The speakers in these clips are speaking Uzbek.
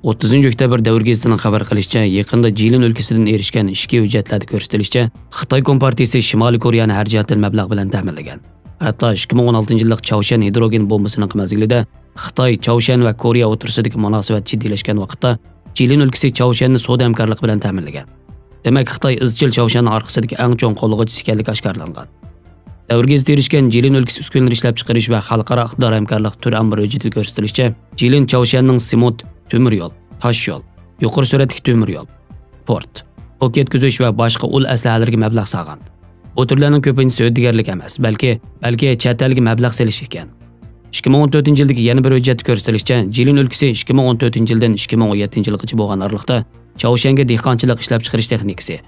30 oktyabr davr gazetining xabar qilishicha, yaqinda Jilin o'lkasidan erishgan ishki hujjatlarda ko'rsatilishicha, Xitoy Kompartiyasi Shimoliy Koreyani har jihatdan mablag' bilan ta'minlagan. Hatto 2016-yillik Chaoshan hidrogen bombasining mezgilida Xitoy, Chaoshan va Koreya o'rtasidagi munosabat jiddiylashgan vaqtda Jilin o'lkasi Chaoshanni savdo hamkorlik bilan ta'minlagan. Demak, Xitoy izchil Chaoshanning orqasidagi eng cho'ng qo'llag'uvchisi ekanligi oshkorlangan. Davr gazeti erishgan Jilin o'lkasi uskunalar ishlab chiqarish va xalqaro iqtidor hamkorlik turi amir hujjatida ko'rsatilishicha, Jilin Chaoshanning Simot temir yo'l, tosh yo'l, yuqori sur'atli temir yo'l, port, o'q yetkazish va boshqa ul aslahalariga mablag' solgan. Bu turlarning ko'pinchisi o'ddigarlik emas, balki chet elga mablag' solish ekan. 2014-yildagi yana bir hujjatda ko'rsatilishicha, Jilin o'lkasi 2014-yildan 2017-yilgacha bo'lgan oralikda Chaoshanga dehqonchilik ishlab chiqarish texnikasi,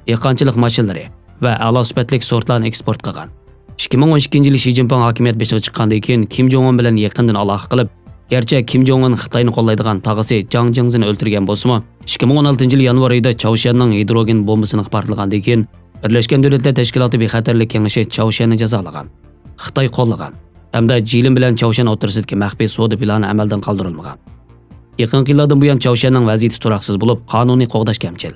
dehqonchilik mashinalari va a'lo sifatli sortlarni eksport qilgan. 2012-yili Shi Jinping hokimiyat beshiga chiqqandan keyin Kim Jong Un bilan yaqindan aloqa qilib, garchi Kim Jong Un Xitoyni qo'llaydigan tog'asi Jang Jingzini o'ltirgan bo'lsa-mu, 2016-yil yanvar oyida Chaoshanning hidrogen bombasini portlagandan keyin Birlashgan Davlatlar Tashkiloti bexatarlik kengashi Chaoshanni jazolagan. Xitoy qo'llagan hamda Jilin bilan Chaoshan o'rtasidagi maxfiy savdo plani amaldan qoldirilmagan. Yaqinqi yillardan buyon Chaoshanning vaziyati turaqsiz bo'lib, qonuniy qo'g'dash kamchil.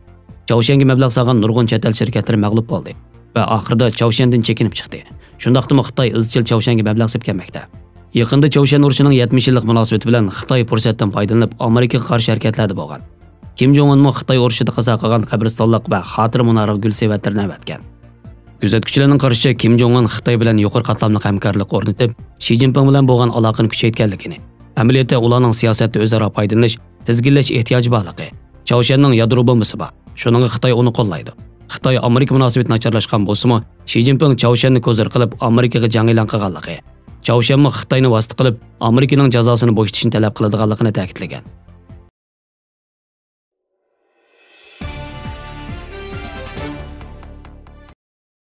Chaoshanga mablag' solgan nurg'un chet el shirkatlari mag'lub bo'ldi va oxirida Chaoshandan chekinib chiqdi. Shundaqdimi Xitoy izchil Chaoshanga mablag' sepib kelmoqda. Yaqinda Chaoshan urushining 70 yillik munosabati bilan Xitoy fursatdan foydalanib Amerikaga qarshi harakatlarda bo'lgan. Kim Jong Un Xitoy urushida qazo qilgan qabristonlik va xotira munora gul sevatlarini avatgan. Kuzatuvchilarning qarashicha Kim Jong Un Xitoy bilan yuqori qatlamli hamkorlik o'rnatib, Shi Jinping bilan bo'lgan aloqani kuchaytirganligini, amaliyotda ularning siyosatda o'zaro foydalanish, tizginlash ehtiyoji borligi, Chaoshanning yadro bombasi bor. Shuning Xitoy uni qo'llaydi. Xitoy Amerika munosabati nacharlashgan bo'lsa-mu, Shi Jinping Chaoshanni ko'zir qilib Amerikaga jang e'lon qilganligi, Chaoshanmi Xitoyni vasita qilib Amerikaning jazosini bo'shatishni talab qiladiganligini ta'kidlagan.